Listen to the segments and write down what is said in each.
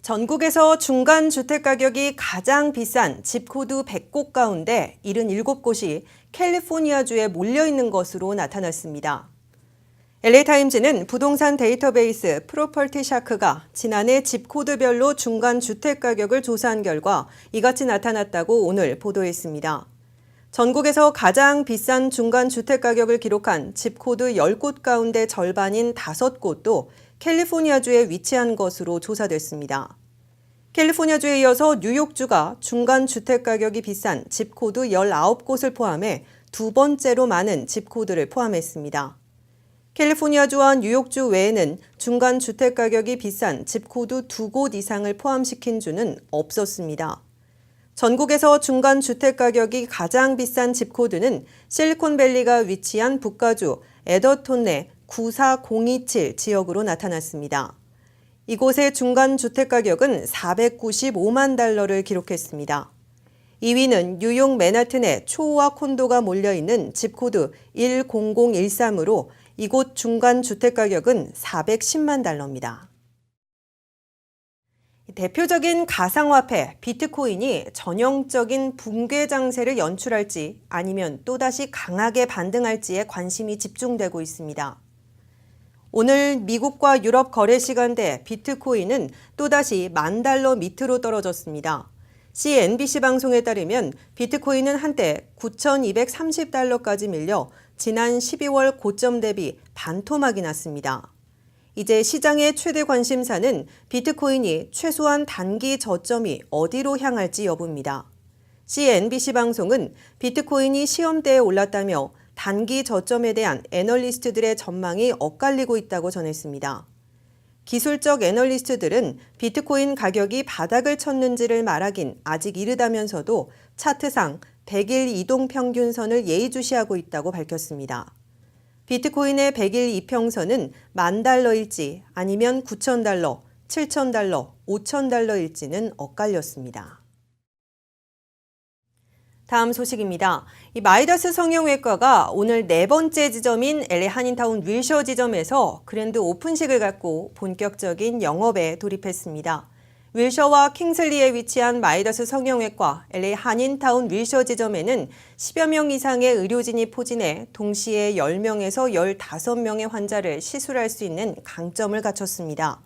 전국에서 중간 주택 가격이 가장 비싼 집코드 100곳 가운데 77곳이 캘리포니아주에 몰려 있는 것으로 나타났습니다. LA타임즈는 부동산 데이터베이스 프로퍼티 샤크가 지난해 집코드별로 중간 주택 가격을 조사한 결과 이같이 나타났다고 오늘 보도했습니다. 전국에서 가장 비싼 중간 주택 가격을 기록한 집코드 10곳 가운데 절반인 5곳도 캘리포니아주에 위치한 것으로 조사됐습니다. 캘리포니아주에 이어서 뉴욕주가 중간 주택 가격이 비싼 집코드 19곳을 포함해 두 번째로 많은 집코드를 포함했습니다. 캘리포니아주와 뉴욕주 외에는 중간 주택 가격이 비싼 집코드 2곳 이상을 포함시킨 주는 없었습니다. 전국에서 중간 주택 가격이 가장 비싼 집코드는 실리콘밸리가 위치한 북가주 에더톤 내 94027 지역으로 나타났습니다. 이곳의 중간 주택 가격은 $495만 달러를 기록했습니다. 2위는 뉴욕 맨하튼의 초호화 콘도가 몰려있는 집코드 10013으로 이곳 중간 주택 가격은 $410만 달러입니다. 대표적인 가상화폐 비트코인이 전형적인 붕괴 장세를 연출할지 아니면 또다시 강하게 반등할지에 관심이 집중되고 있습니다. 오늘 미국과 유럽 거래 시간대 비트코인은 또다시 $10,000 밑으로 떨어졌습니다. CNBC 방송에 따르면 비트코인은 한때 $9,230까지 밀려 지난 12월 고점 대비 반토막이 났습니다. 이제 시장의 최대 관심사는 비트코인이 최소한 단기 저점이 어디로 향할지 여부입니다. CNBC 방송은 비트코인이 시험대에 올랐다며 단기 저점에 대한 애널리스트들의 전망이 엇갈리고 있다고 전했습니다. 기술적 애널리스트들은 비트코인 가격이 바닥을 쳤는지를 말하긴 아직 이르다면서도 차트상 100일 이동평균선을 예의주시하고 있다고 밝혔습니다. 비트코인의 100일 이평선은 $10,000일지 아니면 $9,000, $7,000, $5,000일지는 엇갈렸습니다. 다음 소식입니다. 마이더스 성형외과가 오늘 네 번째 지점인 LA 한인타운 윌셔 지점에서 그랜드 오픈식을 갖고 본격적인 영업에 돌입했습니다. 윌셔와 킹슬리에 위치한 마이더스 성형외과 LA 한인타운 윌셔 지점에는 10여 명 이상의 의료진이 포진해 동시에 10명에서 15명의 환자를 시술할 수 있는 강점을 갖췄습니다.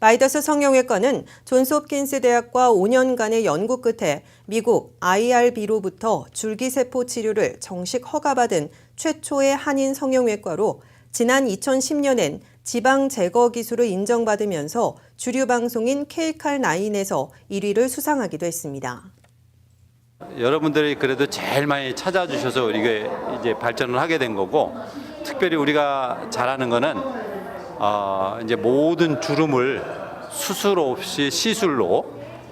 마이더스 성형외과는 존스홉킨스 대학과 5년간의 연구 끝에 미국 IRB로부터 줄기세포 치료를 정식 허가받은 최초의 한인 성형외과로 지난 2010년엔 지방 제거 기술을 인정받으면서 주류 방송인 K칼9에서 1위를 수상하기도 했습니다. 여러분들이 그래도 제일 많이 찾아주셔서 이게 이제 발전을 하게 된 거고, 특별히 우리가 잘하는 거는 이제 모든 주름을 수술 없이 시술로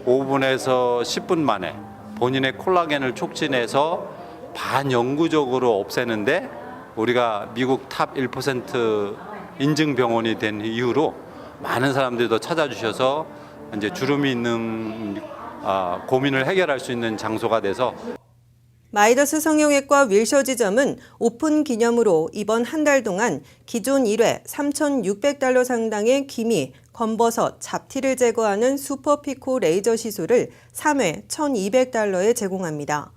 5분에서 10분 만에 본인의 콜라겐을 촉진해서 반영구적으로 없애는데 우리가 미국 탑 1% 인증 병원이 된 이후로 많은 사람들이 더 찾아주셔서 이제 주름이 있는 고민을 해결할 수 있는 장소가 돼서 마이더스 성형외과 윌셔 지점은 오픈 기념으로 이번 한 달 동안 기존 1회 $3,600 상당의 기미, 검버섯, 잡티를 제거하는 슈퍼피코 레이저 시술을 3회 $1,200에 제공합니다.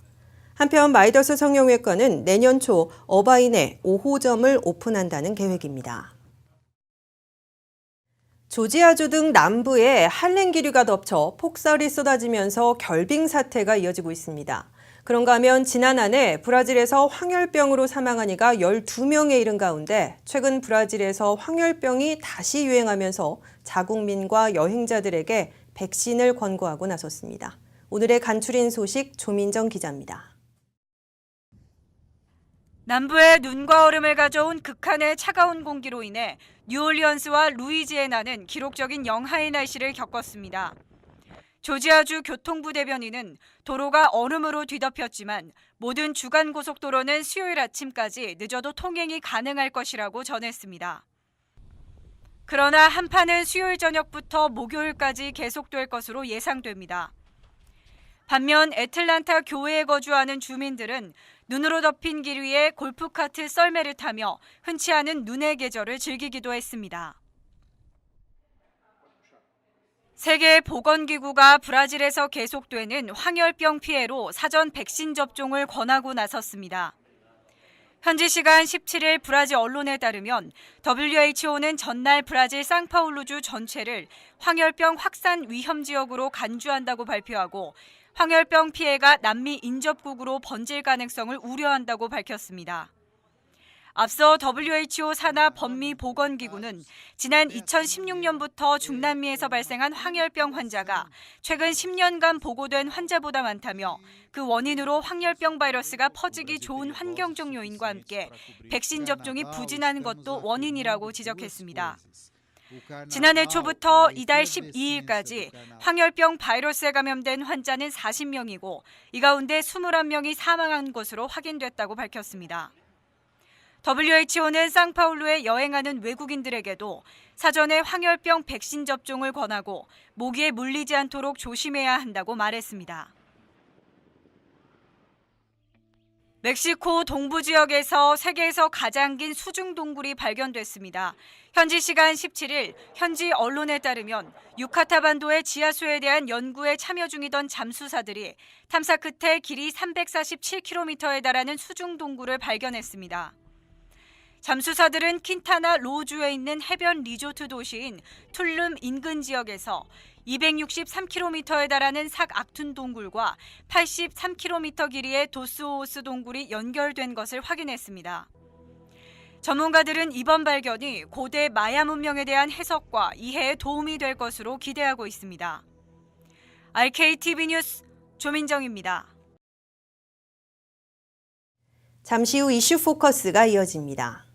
한편 마이더스 성형외과는 내년 초 어바인에 5호점을 오픈한다는 계획입니다. 조지아주 등 남부에 한랭 기류가 덮쳐 폭설이 쏟아지면서 결빙 사태가 이어지고 있습니다. 그런가 하면 지난 한 해 브라질에서 황열병으로 사망한 이가 12명에 이른 가운데 최근 브라질에서 황열병이 다시 유행하면서 자국민과 여행자들에게 백신을 권고하고 나섰습니다. 오늘의 간추린 소식 조민정 기자입니다. 남부에 눈과 얼음을 가져온 극한의 차가운 공기로 인해 뉴올리언스와 루이지애나는 기록적인 영하의 날씨를 겪었습니다. 조지아주 교통부 대변인은 도로가 얼음으로 뒤덮였지만 모든 주간 고속도로는 수요일 아침까지 늦어도 통행이 가능할 것이라고 전했습니다. 그러나 한파는 수요일 저녁부터 목요일까지 계속될 것으로 예상됩니다. 반면 애틀란타 교외에 거주하는 주민들은 눈으로 덮인 길 위에 골프카트 썰매를 타며 흔치 않은 눈의 계절을 즐기기도 했습니다. 세계보건기구가 브라질에서 계속되는 황열병 피해로 사전 백신 접종을 권하고 나섰습니다. 현지 시간 17일 브라질 언론에 따르면 WHO는 전날 브라질 상파울루주 전체를 황열병 확산 위험 지역으로 간주한다고 발표하고 황열병 피해가 남미 인접국으로 번질 가능성을 우려한다고 밝혔습니다. 앞서 WHO 산하 범미보건기구는 지난 2016년부터 중남미에서 발생한 황열병 환자가 최근 10년간 보고된 환자보다 많다며 그 원인으로 황열병 바이러스가 퍼지기 좋은 환경적 요인과 함께 백신 접종이 부진한 것도 원인이라고 지적했습니다. 지난해 초부터 이달 12일까지 황열병 바이러스에 감염된 환자는 40명이고 이 가운데 21명이 사망한 것으로 확인됐다고 밝혔습니다. WHO는 상파울루에 여행하는 외국인들에게도 사전에 황열병 백신 접종을 권하고 모기에 물리지 않도록 조심해야 한다고 말했습니다. 멕시코 동부 지역에서 세계에서 가장 긴 수중 동굴이 발견됐습니다. 현지 시간 17일 현지 언론에 따르면 유카타반도의 지하수에 대한 연구에 참여 중이던 잠수사들이 탐사 끝에 길이 347km에 달하는 수중 동굴을 발견했습니다. 잠수사들은 킨타나 로주에 있는 해변 리조트 도시인 툴룸 인근 지역에서 263km에 달하는 삭악툰 동굴과 83km 길이의 도스오스 동굴이 연결된 것을 확인했습니다. 전문가들은 이번 발견이 고대 마야 문명에 대한 해석과 이해에 도움이 될 것으로 기대하고 있습니다. RKTV 뉴스 조민정입니다. 잠시 후 이슈 포커스가 이어집니다.